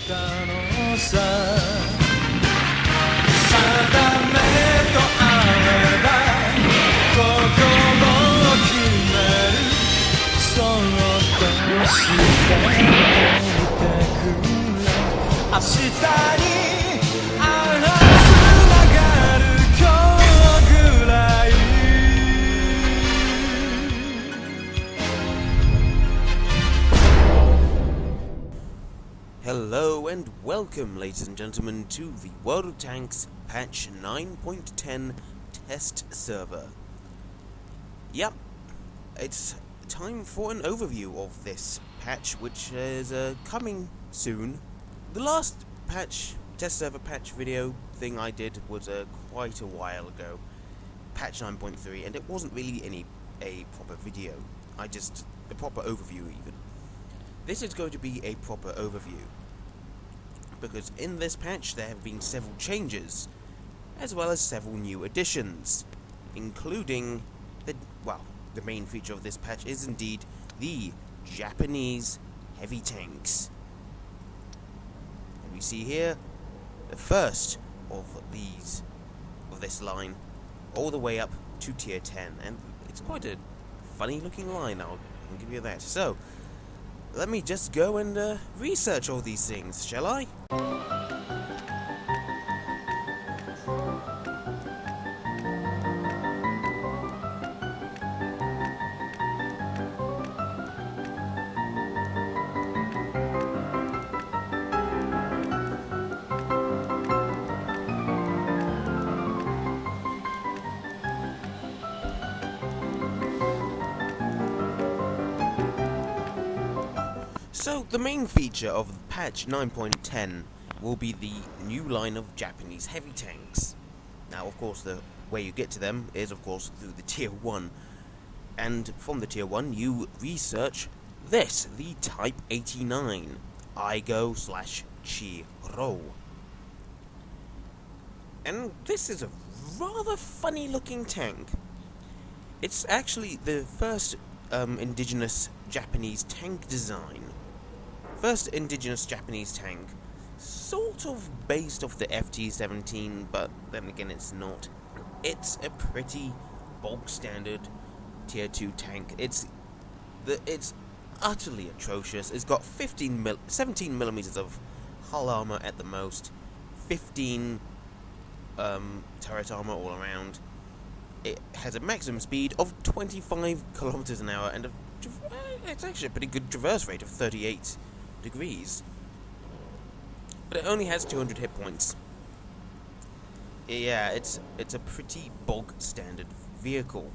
たのさ定めとあれば心を決めるそっとしておいてくれ明日にあらつながる今日ぐらいHello and welcome, ladies and gentlemen, to the World of Tanks patch 9.10 test server. Yep, it's time for an overview of this patch, which is coming soon. The last test server patch video thing I did was quite a while ago, patch 9.3, and it wasn't really a proper video. A proper overview even. This is going to be a proper overview, because in this patch there have been several changes, as well as several new additions, including the main feature of this patch is indeed the Japanese heavy tanks. And we see here the first of this line, all the way up to tier 10, and it's quite a funny looking line, I'll give you that. So let me just go and research all these things, shall I? So, the main feature of patch 9.10 will be the new line of Japanese heavy tanks. Now, of course, the way you get to them is, of course, through the tier 1. And from the tier 1, you research this, the Type 89 Aigo/Chiro. And this is a rather funny looking tank. It's actually the first indigenous Japanese tank design. First indigenous Japanese tank, sort of based off the FT-17, but then again it's not. It's a pretty bog standard tier 2 tank. It's utterly atrocious. It's got 17 millimeters of hull armor at the most, 15 turret armor all around. It has a maximum speed of 25 kilometers an hour and it's actually a pretty good traverse rate of 38 degrees, but it only has 200 hit points. Yeah, it's a pretty bog standard vehicle.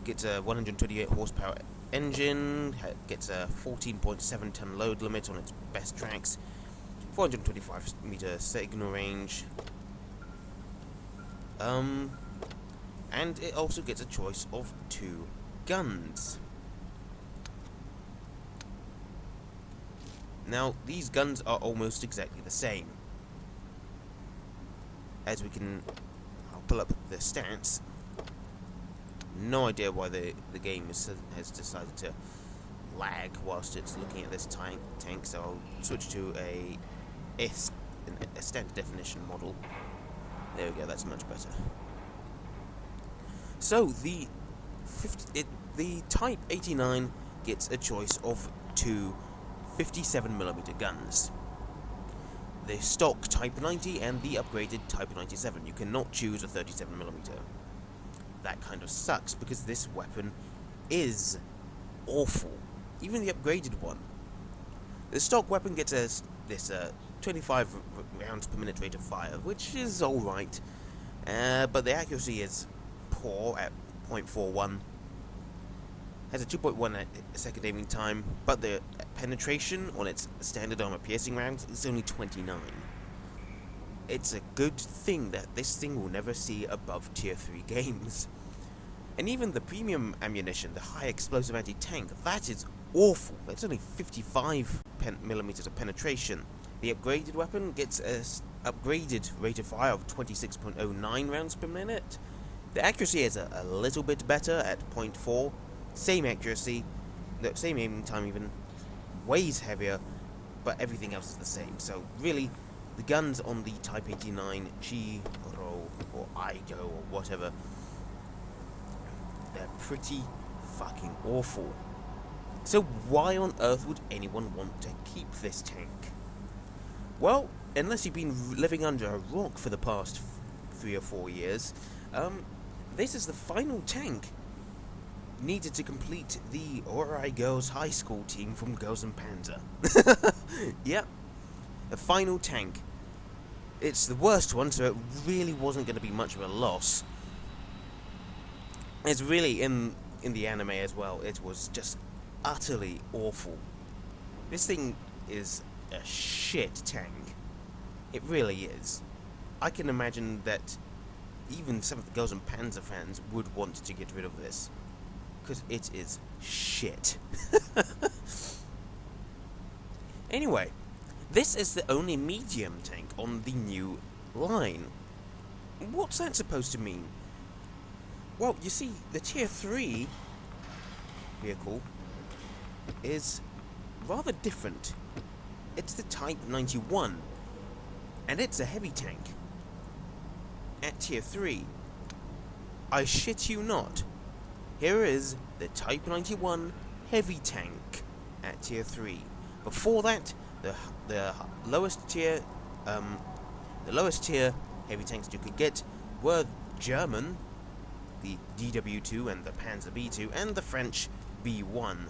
Gets a 128 horsepower engine, gets a 14.7 ton load limit on its best tracks, 425 meter signal range, and it also gets a choice of 2 guns. Now, these guns are almost exactly the same. As we can... I'll pull up the stats. No idea why the game has decided to lag whilst it's looking at this tank, so I'll switch to a standard definition model. There we go, that's much better. So, the Type 89 gets a choice of 2 57mm guns. The stock Type 90 and the upgraded Type 97. You cannot choose a 37mm. That kind of sucks because this weapon is awful. Even the upgraded one. The stock weapon gets this 25 rounds per minute rate of fire, which is alright, but the accuracy is poor at 0.41. Has a 2.1 second aiming time, but the penetration on its standard armor piercing rounds is only 29. It's a good thing that this thing will never see above tier 3 games. And even the premium ammunition, the high explosive anti-tank, that is awful. That's only 55mm of penetration. The upgraded weapon gets an upgraded rate of fire of 26.09 rounds per minute. The accuracy is a little bit better at 0.4. Same accuracy, same aiming time even, weighs heavier, but everything else is the same. So really, the guns on the Type 89 Chiro or Igo or whatever, they're pretty fucking awful. So why on earth would anyone want to keep this tank? Well, unless you've been living under a rock for the past 3 or 4 years, this is the final tank needed to complete the Orai Girls High School team from KanonenJagdPanzer. Yep, the final tank. It's the worst one, so it really wasn't going to be much of a loss. It's really, in the anime as well, it was just utterly awful. This thing is a shit tank. It really is. I can imagine that even some of the KanonenPanzer fans would want to get rid of this, because it is shit. Anyway, this is the only medium tank on the new line. What's that supposed to mean? Well, you see, the Tier 3 vehicle is rather different. It's the Type 91, and it's a heavy tank. At Tier 3, I shit you not, here is the Type 91 heavy tank at Tier 3. Before that, the lowest tier heavy tanks you could get were German, the DW2 and the Panzer B2, and the French B1.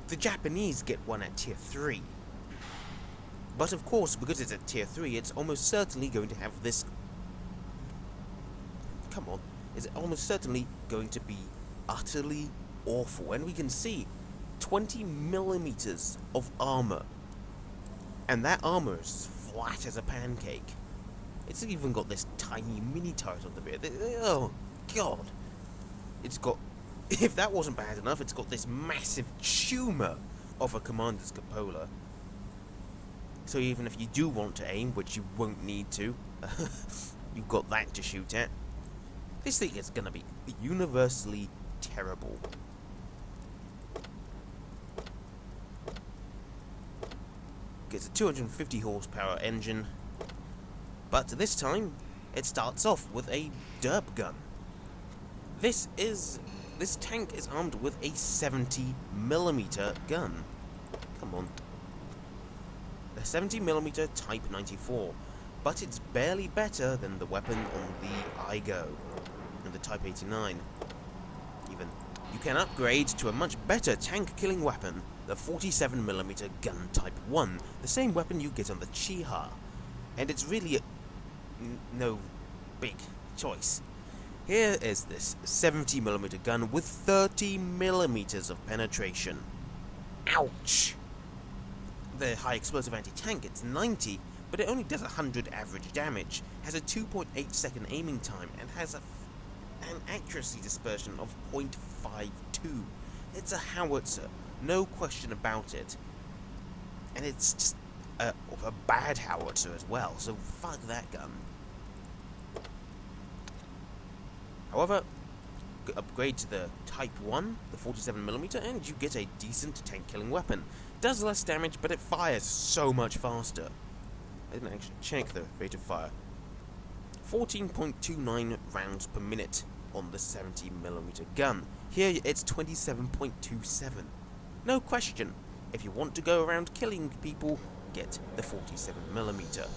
The Japanese get one at Tier 3. But of course, because it's at Tier 3, it's almost certainly going to have this... Come on. It's almost certainly going to be utterly awful. And we can see 20 millimeters of armor. And that armor is flat as a pancake. It's even got this tiny mini turret on the rear. Oh, God. It's got... If that wasn't bad enough, it's got this massive tumor of a commander's cupola. So even if you do want to aim, which you won't need to, you've got that to shoot at. This thing is going to be universally terrible. It's a 250 horsepower engine, but this time it starts off with a derp gun. This tank is armed with a 70mm gun. Come on. The 70mm Type 94, but it's barely better than the weapon on the Igo and the Type 89. Even you can upgrade to a much better tank-killing weapon, the 47mm gun Type 1, the same weapon you get on the Chiha, and it's really no big choice. Here is this 70mm gun with 30mm of penetration. Ouch! The high explosive anti-tank gets 90, but it only does 100 average damage, has a 2.8 second aiming time, and has an accuracy dispersion of 0.52. It's a howitzer, no question about it. And it's just a bad howitzer as well, so fuck that gun. However, upgrade to the Type 1, the 47mm, and you get a decent tank-killing weapon. Does less damage, but it fires so much faster. I didn't actually check the rate of fire. 14.29 rounds per minute on the 70mm gun. Here it's 27.27. No question, if you want to go around killing people, get the 47mm.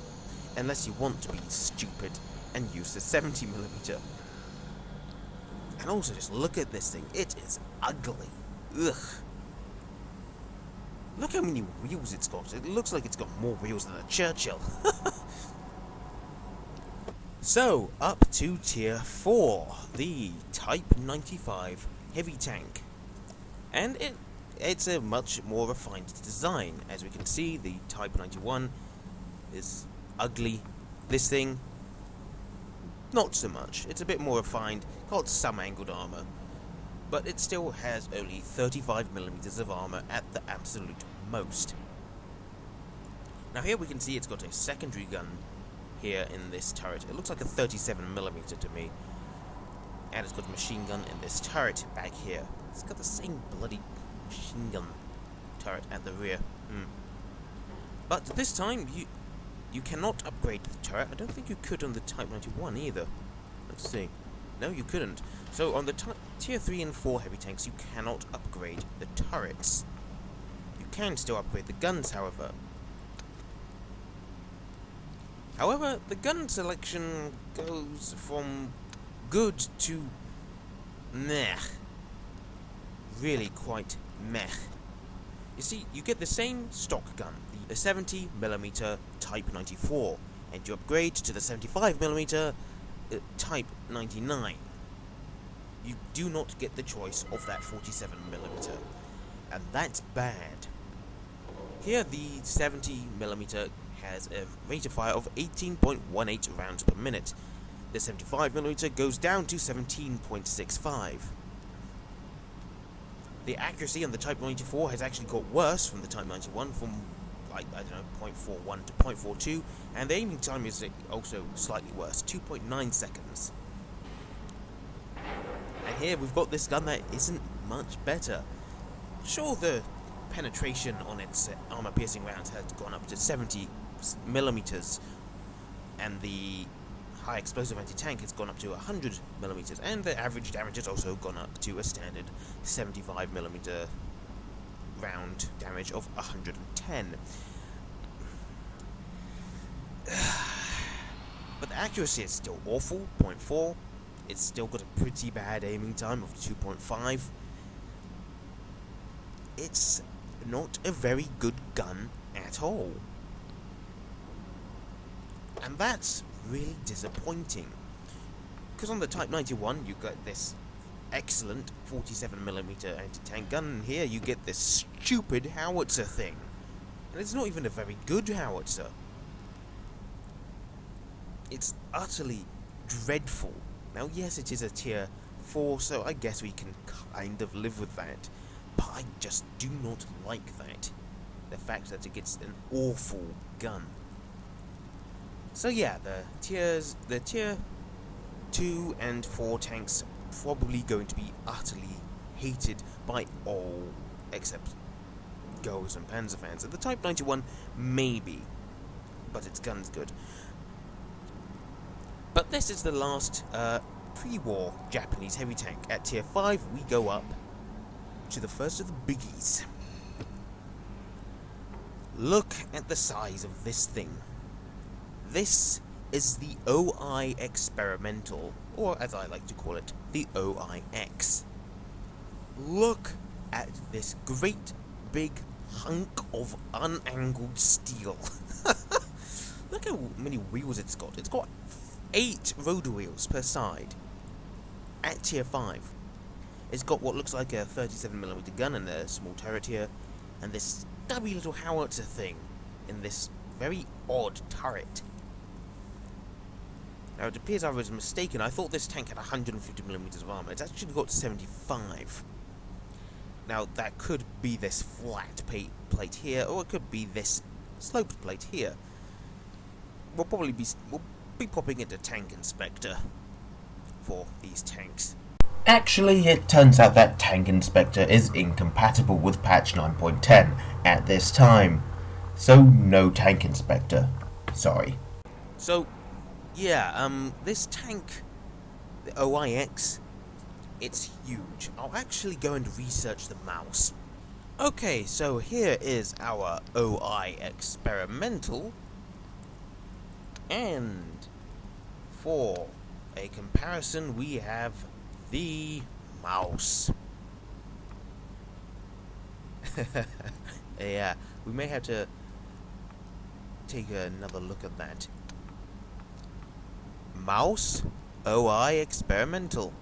Unless you want to be stupid and use the 70mm. And also, just look at this thing. It is ugly. Ugh. Look how many wheels it's got. It looks like it's got more wheels than a Churchill. So, up to Tier 4. The Type 95 heavy tank. And it's a much more refined design. As we can see, the Type 91 is ugly. This thing, not so much. It's a bit more refined, got some angled armor, but it still has only 35mm of armor at the absolute most. Now here we can see it's got a secondary gun here in this turret. It looks like a 37mm to me. And it's got a machine gun in this turret back here. It's got the same bloody machine gun turret at the rear. But this time, you cannot upgrade the turret. I don't think you could on the Type 91 either. Let's see. No, you couldn't. So on the Tier 3 and 4 heavy tanks, you cannot upgrade the turrets. You can still upgrade the guns, however. However, the gun selection goes from good to meh. Really quite meh. You see, you get the same stock gun, the 70mm Type 94, and you upgrade to the 75mm Type 99. You do not get the choice of that 47mm, and that's bad. Here, the 70mm has a rate of fire of 18.18 rounds per minute. The 75mm goes down to 17.65. The accuracy on the Type 94 has actually got worse from the Type 91, from, like, I don't know, 0.41 to 0.42, and the aiming time is also slightly worse, 2.9 seconds. And here we've got this gun that isn't much better. Sure, the penetration on its armor-piercing rounds has gone up to 70mm, and the high explosive anti-tank has gone up to 100mm, and the average damage has also gone up to a standard 75mm round damage of 110. But the accuracy is still awful, 0.4. It's still got a pretty bad aiming time of 2.5. It's not a very good gun at all. And that's really disappointing. Because on the Type 91 you got this excellent 47mm anti-tank gun, and here you get this stupid howitzer thing. And it's not even a very good howitzer. It's utterly dreadful. Now yes, it is a Tier 4, so I guess we can kind of live with that. But I just do not like that. The fact that it gets an awful gun. So yeah, the Tier 2 and 4 tanks are probably going to be utterly hated by all except Goes and Panzer fans. And the Type 91, maybe, but its gun's good. But this is the last pre-war Japanese heavy tank. At Tier 5, we go up to the first of the biggies. Look at the size of this thing. This is the OI Experimental, or as I like to call it, the OIX. Look at this great big hunk of unangled steel. Look how many wheels it's got. It's got 8 rotor wheels per side. At Tier 5. It's got what looks like a 37mm gun and a small turret here, and this stubby little howitzer thing in this very odd turret. Now it appears I was mistaken. I thought this tank had 150mm of armor. It's actually got 75. Now that could be this flat plate here, or it could be this sloped plate here. We'll be popping into Tank Inspector for these tanks. Actually, it turns out that Tank Inspector is incompatible with patch 9.10 at this time. So no Tank Inspector. Sorry. So, yeah, this tank, the OIX, it's huge. I'll actually go and research the mouse. Okay, so here is our OI Experimental. And for a comparison, we have the mouse. Yeah, we may have to take another look at that. Mouse, OI Experimental.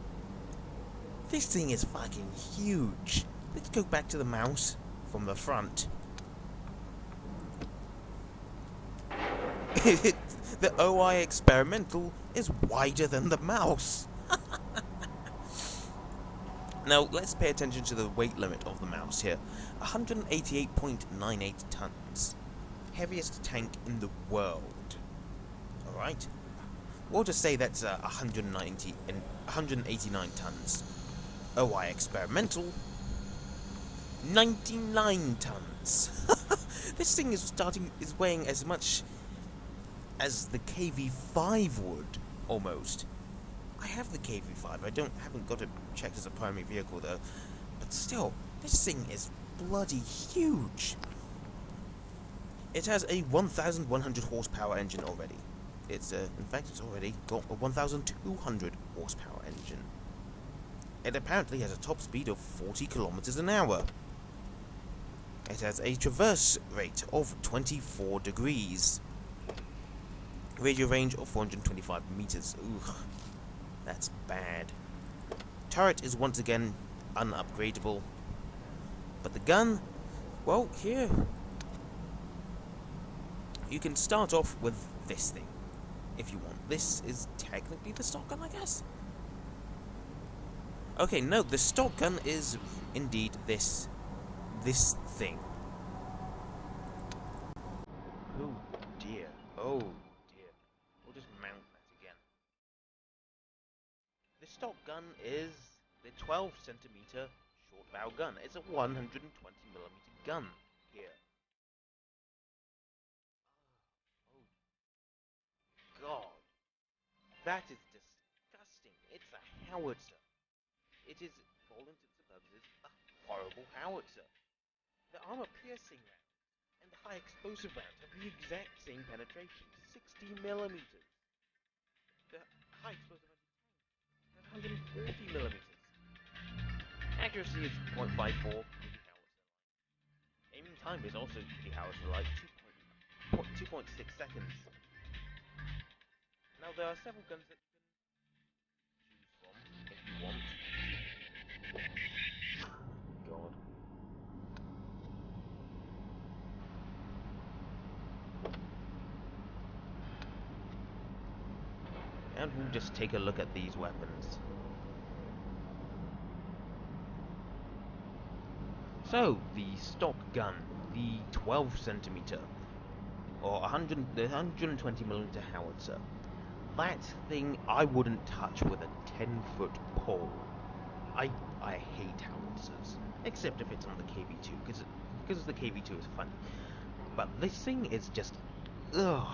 This thing is fucking huge. Let's go back to the mouse from the front. The OI Experimental is wider than the mouse. Now, let's pay attention to the weight limit of the mouse here. 188.98 tons. Heaviest tank in the world. Alright? We'll just say that's 189 tons. OI Experimental, 99 tons. nuts. This thing is weighing as much as the KV5 would, almost. I have the KV5. Haven't got it checked as a primary vehicle though, but still, this thing is bloody huge. It has a 1,100 horsepower engine already. In fact, it's already got a 1,200 horsepower engine. It apparently has a top speed of 40 kilometers an hour. It has a traverse rate of 24 degrees. Radio range of 425 meters. Ugh, that's bad. Turret is once again unupgradable. But the gun, well, here you can start off with this thing, if you want. This is technically the stock gun, I guess? Okay, no, the stock gun is indeed this thing. Oh dear, oh dear. We'll just mount that again. The stock gun is the 12 centimeter short bow gun. It's a 120mm gun here. God, that is disgusting. It's a howitzer. It is, for all intents and purposes, a horrible howitzer. The armor-piercing round and the high-explosive round have the exact same penetration, 60mm. The high-explosive round has 140mm. Accuracy is 0.54 with the howitzer. Aiming time is also the howitzer like 2.6 seconds. Now there are several guns that you can choose from if you want. God. And we'll just take a look at these weapons. So, the stock gun, the 12 centimeter or 120mm howitzer. That thing I wouldn't touch with a 10-foot pole. I hate howitzers, except if it's on the KV2, because the KV2 is fun. But this thing is just, ugh.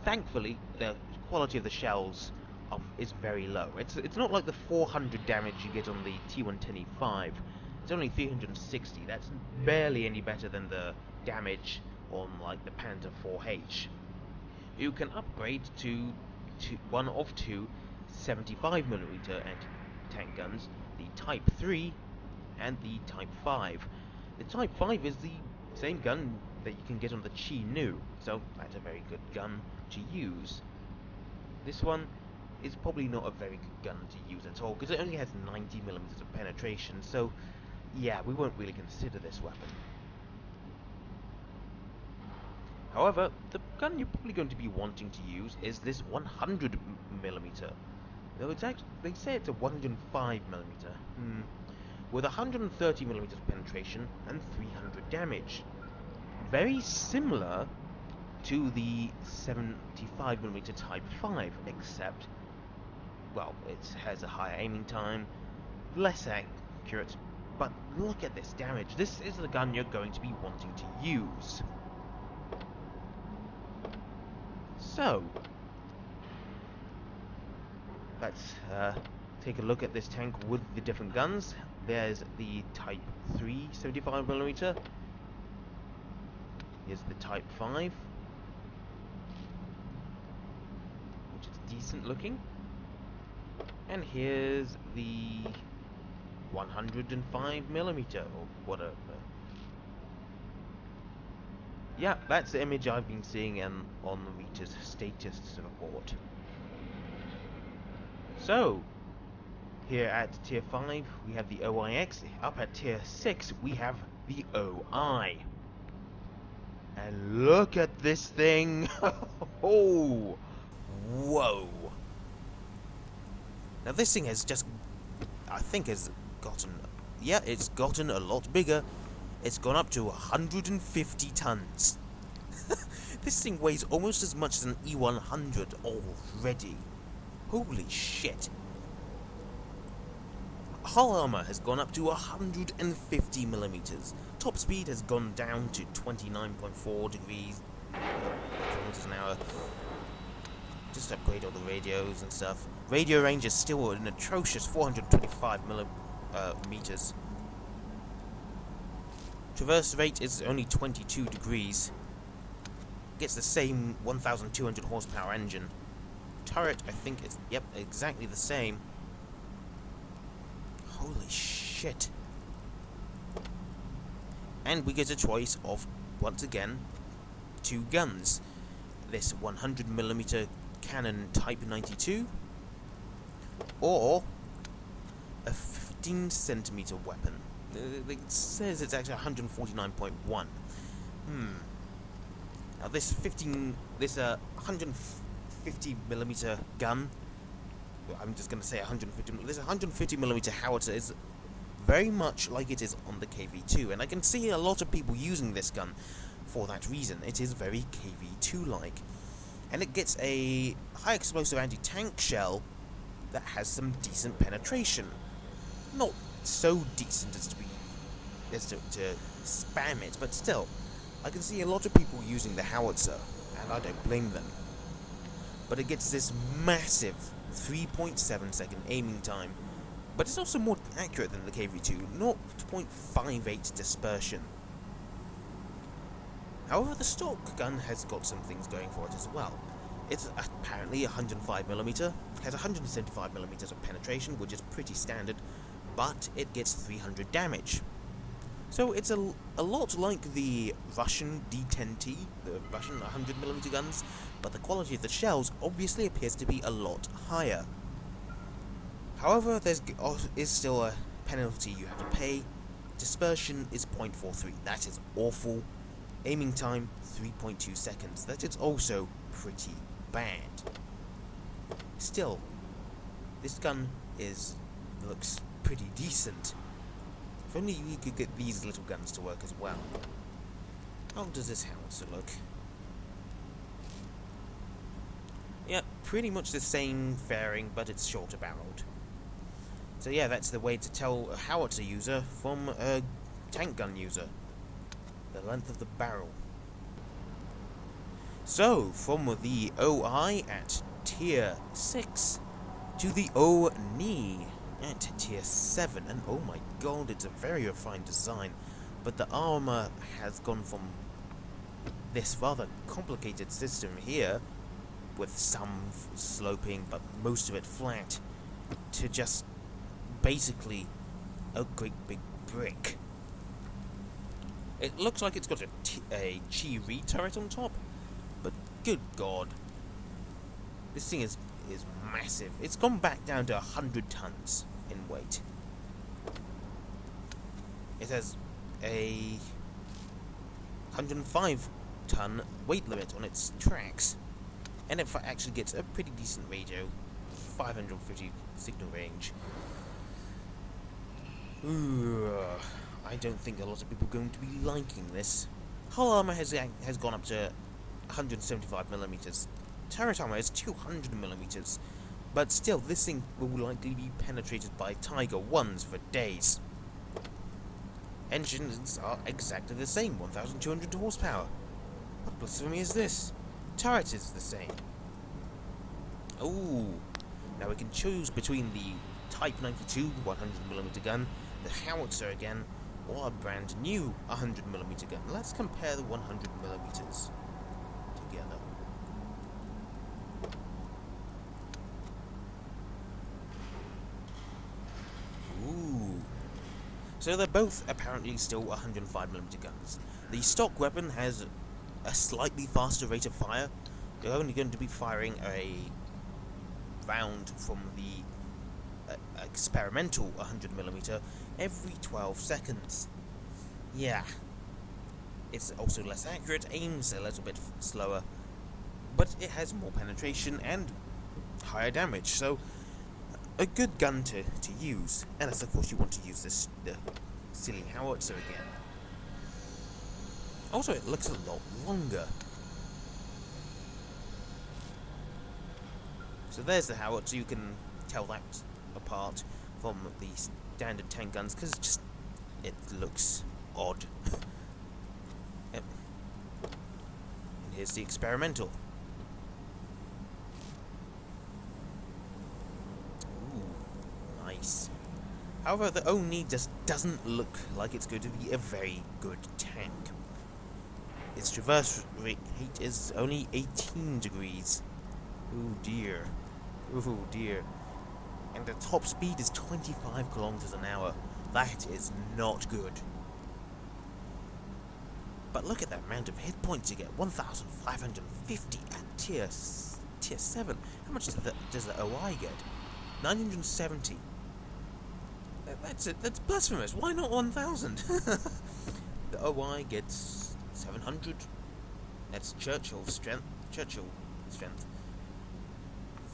Thankfully, the quality of the shells is very low. It's not like the 400 damage you get on the T110E5. It's only 360. That's barely any better than the damage on like the Panther 4H. You can upgrade to one of two 75mm anti-tank guns, the Type 3 and the Type 5. The Type 5 is the same gun that you can get on the Chi-Nu, so that's a very good gun to use. This one is probably not a very good gun to use at all, because it only has 90mm of penetration, so yeah, we won't really consider this weapon. However, the gun you're probably going to be wanting to use is this 100mm. Though it's actually, they say it's a 105mm. With 130mm penetration and 300 damage. Very similar to the 75mm Type 5, except, well, it has a higher aiming time, less accurate, but look at this damage. This is the gun you're going to be wanting to use. So, let's take a look at this tank with the different guns. There's the Type 3 75mm. Here's the Type 5, which is decent looking. And here's the 105mm, or whatever. Yeah, that's the image I've been seeing on the Rita's status report. So, here at Tier 5, we have the OIX. Up at Tier 6, we have the OI. And look at this thing! Oh! Whoa! Now this thing has just, I think has gotten, yeah, it's gotten a lot bigger. It's gone up to 150 tons. This thing weighs almost as much as an E100 already. Holy shit. hull armor has gone up to 150 millimeters. Top speed has gone down to 29.4 degrees kilometers an hour. Just upgrade all the radios and stuff. Radio range is still an atrocious 425 meters. Traverse rate is only 22 degrees. Gets the same 1,200 horsepower engine. Turret, I think, is, yep, exactly the same. Holy shit. And we get a choice of, once again, 2 guns. This 100mm Canon Type 92, or a 15cm weapon. It says it's actually 149.1. Now this 150mm gun, I'm just going to say 150. This 150mm howitzer is very much like it is on the KV2, and I can see a lot of people using this gun for that reason. It is very KV2-like, and it gets a high explosive anti-tank shell that has some decent penetration. Not so decent as to spam it, but still, I can see a lot of people using the howitzer, and I don't blame them. But it gets this massive 3.7 second aiming time, but it's also more accurate than the KV2, 0.58 dispersion. However, the stock gun has got some things going for it as well. It's apparently 105mm, has 175mm of penetration, which is pretty standard, but it gets 300 damage. So it's a lot like the Russian D10T, the Russian 100mm guns, but the quality of the shells obviously appears to be a lot higher. However, there is still a penalty you have to pay. Dispersion is 0.43, that is awful. Aiming time, 3.2 seconds, that is also pretty bad. Still, this gun looks pretty decent. If only we could get these little guns to work as well. How does this howitzer look? Yeah, pretty much the same fairing, but it's shorter barreled. So yeah, that's the way to tell a howitzer user from a tank gun user. The length of the barrel. So, from the OI at tier 6 to the ONI at tier 7, and oh my god, it's a very refined design, but the armor has gone from this rather complicated system here, with some sloping but most of it flat, to just basically a great big brick. It looks like it's got a Chi-Ri turret on top, but good god, this thing is massive. It's gone back down to 100 tons in weight. It has a 105-ton weight limit on its tracks, and it actually gets a pretty decent radio, 550 signal range. I don't think a lot of people are going to be liking this. Hull armor has gone up to 175mm. Turret armor is 200mm. But still, this thing will likely be penetrated by Tiger 1s for days. Engines are exactly the same, 1,200 horsepower. What blasphemy is this? Turret is the same. Oh, now we can choose between the Type 92 100mm gun, the howitzer again, or a brand new 100mm gun. Let's compare the 100mm together. Ooh. So they're both apparently still 105mm guns. The stock weapon has a slightly faster rate of fire. You're only going to be firing a round from the experimental 100mm every 12 seconds. Yeah. It's also less accurate, aims a little bit slower, but it has more penetration and higher damage, so a good gun to use. Unless, of course, you want to use the silly howitzer again. Also, it looks a lot longer. So there's the howitzer. You can tell that apart from the standard tank guns because it looks odd. Yep. And here's the experimental. Ooh, nice. However, the Oni just doesn't look like it's going to be a very good tank. Its traverse rate is only 18 degrees. Oh dear. Oh dear. And the top speed is 25 kilometers an hour. That is not good. But look at that amount of hit points you get. 1,550 at tier 7. How much does the OI get? 970. That's blasphemous. Why not 1,000? The OI gets 700. That's Churchill strength.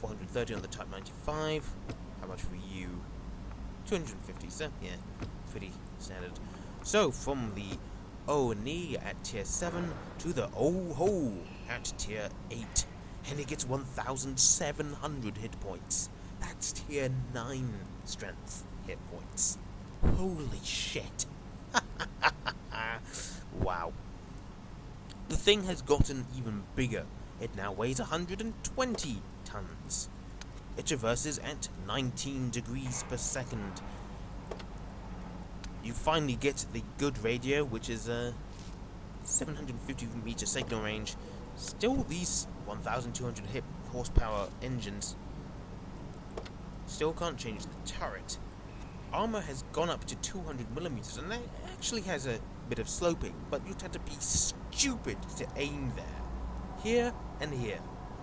430 on the Type 95. How much for you? 250. So yeah, pretty standard. So from the Oni at tier 7 to the Oh-Ho at tier 8, and it gets 1,700 hit points. That's tier 9 strength hit points. Holy shit. Wow. The thing has gotten even bigger. It now weighs 120 tons. It traverses at 19 degrees per second. You finally get the good radio, which is a 750 meter signal range. Still, these 1,200 horsepower engines still can't change the turret. Armor has gone up to 200 millimeters, and that actually has a bit of sloping, but you'd have to be stupid to aim there. Here and here,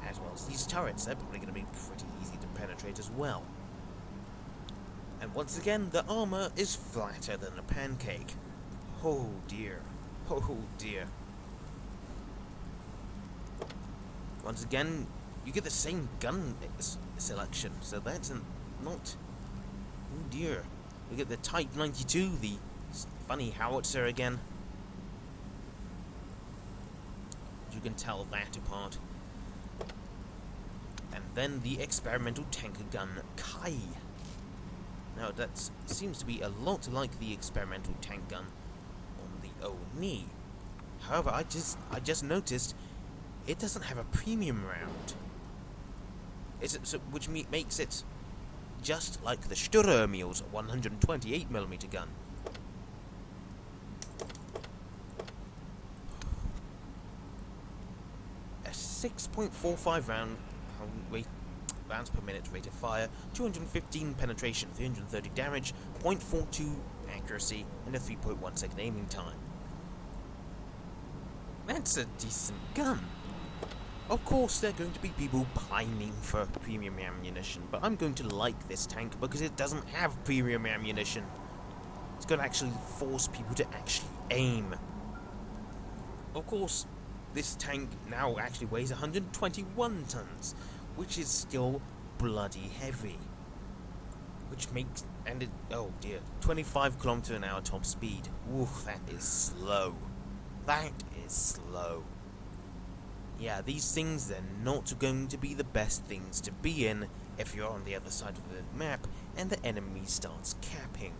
as well as these turrets, they're probably going to be pretty easy to penetrate as well. And once again, the armor is flatter than a pancake. Oh dear. Oh dear. Once again, you get the same gun selection, so that's not... Oh dear. You get the Type 92, the funny howitzer again. You can tell that apart. And then the experimental tanker gun Kai. Now that seems to be a lot like the experimental tank gun on the Oni. However, I just noticed it doesn't have a premium round. Which makes it just like the Sturmmule's 128mm gun. A 6.45 rounds per minute rate of fire, 215 penetration, 330 damage, 0.42 accuracy, and a 3.1 second aiming time. That's a decent gun. Of course, there are going to be people pining for premium ammunition, but I'm going to like this tank because it doesn't have premium ammunition. It's going to actually force people to actually aim. Of course, this tank now actually weighs 121 tons, which is still bloody heavy. Which makes... and it... oh dear. 25 km an hour top speed. Oof, that is slow. That is slow. Yeah, these things, they're not going to be the best things to be in if you're on the other side of the map and the enemy starts capping.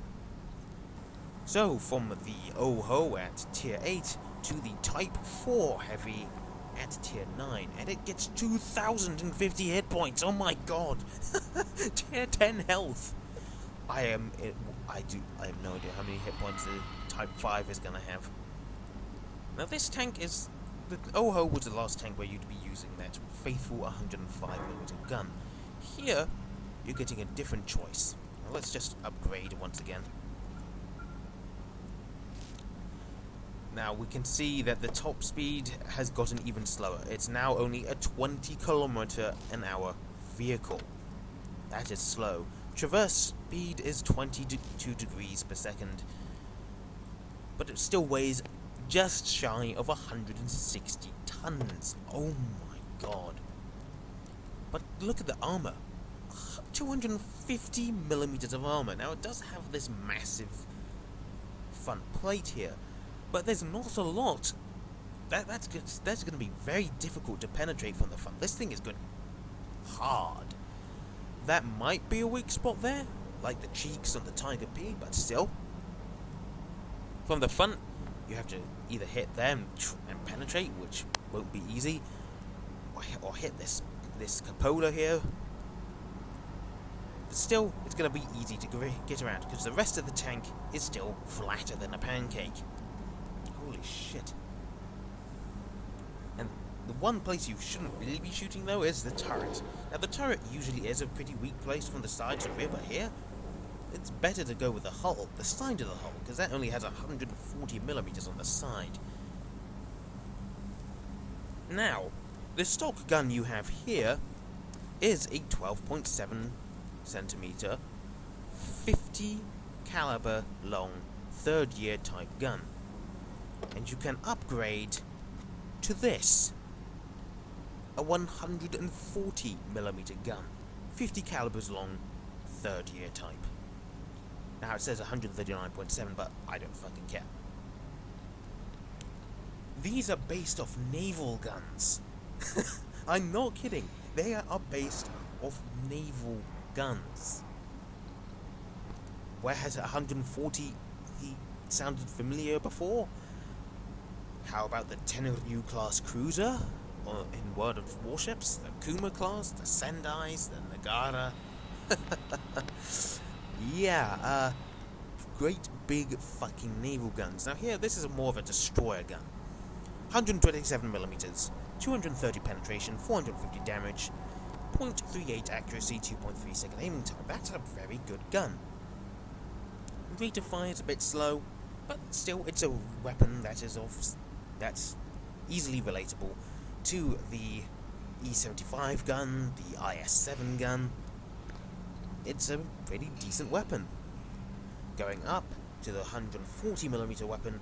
So, from the Oh-Ho at tier 8 to the Type 4 Heavy at tier 9, and it gets 2,050 hit points. Oh my god! Tier 10 health. I have no idea how many hit points the Type 5 is gonna have. Now this tank is... the Oh-Ho was the last tank where you'd be using that faithful 105mm gun. Here, you're getting a different choice. Now let's just upgrade once again. Now we can see that the top speed has gotten even slower. It's now only a 20 km an hour vehicle. That is slow. Traverse speed is 22 degrees per second, but it still weighs just shy of 160 tons. Oh my god. But look at the armor. 250mm of armor. Now it does have this massive front plate here, but there's not a lot. That's going to be very difficult to penetrate from the front. This thing is going hard. That might be a weak spot there. like the cheeks on the Tiger P, but still. From the front, you have to either hit them and penetrate, which won't be easy, or hit this cupola here. But still, it's going to be easy to get around, because the rest of the tank is still flatter than a pancake. Holy shit. And the one place you shouldn't really be shooting, though, is the turret. Now, the turret usually is a pretty weak place from the side to rear, but here, it's better to go with the hull, the side of the hull, because that only has 140mm on the side. Now, the stock gun you have here is a 12.7 centimeter, 50 caliber long, 3rd year type gun. And you can upgrade to this, a 140mm gun, 50 calibers long, 3rd year type. Now it says 139.7, but I don't fucking care. These are based off naval guns. I'm not kidding. They are based off naval guns. Where has 140 sounded familiar before? How about the Tenryu class cruiser? Or in World of Warships, the Kuma class, the Sendais, the Nagara. Yeah, great big fucking naval guns. Now here, this is more of a destroyer gun. 127mm, 230 penetration, 450 damage, 0.38 accuracy, 2.3 second aiming time. That's a very good gun. Rate of fire is a bit slow, but still, it's a weapon that's easily relatable to the E75 gun, the IS-7 gun. It's a pretty decent weapon. Going up to the 140mm weapon,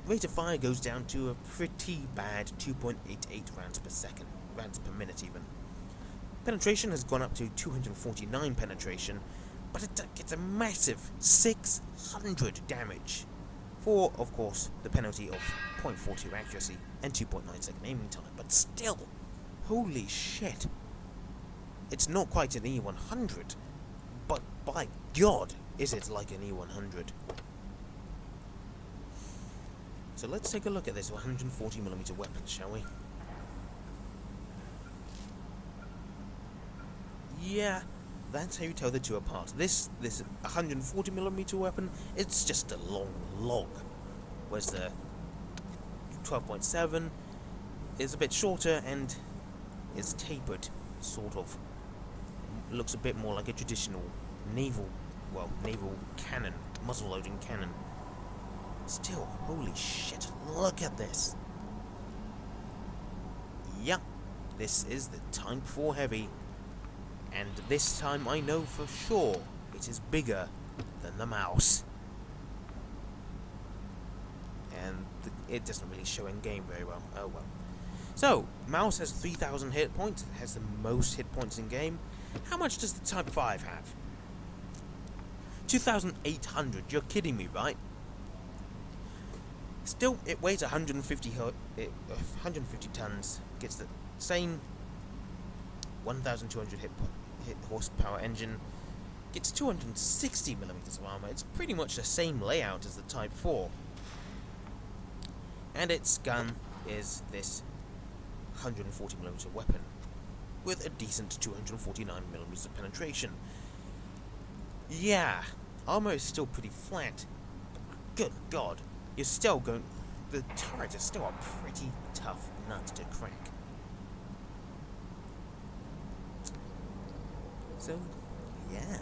rate of fire goes down to a pretty bad 2.88 rounds per minute even. Penetration has gone up to 249 penetration, but it gets a massive 600 damage. For, of course, the penalty of 0.42 accuracy and 2.9 second aiming time. But still, holy shit. It's not quite an E100, but by God, is it like an E100. So let's take a look at this 140mm weapon, shall we? Yeah, that's how you tell the two apart. This 140mm weapon, it's just a long log, whereas the 12.7 is a bit shorter and is tapered, sort of. Looks a bit more like a traditional naval cannon, muzzle-loading cannon. Still, holy shit, look at this. Yep, this is the Type 4 Heavy, and this time I know for sure it is bigger than the mouse. And it doesn't really show in game very well. Oh well. So, mouse has 3,000 hit points, it has the most hit points in game. How much does the Type 5 have? 2,800, you're kidding me, right? Still, it weighs 150 tons, gets the same 1,200 hit horsepower engine, gets 260mm of armor. It's pretty much the same layout as the Type 4. And its gun is this 140mm weapon, with a decent 249mm of penetration. Yeah, armor is still pretty flat, but good God, you're still going... The turret is still a pretty tough nut to crack. So, yeah.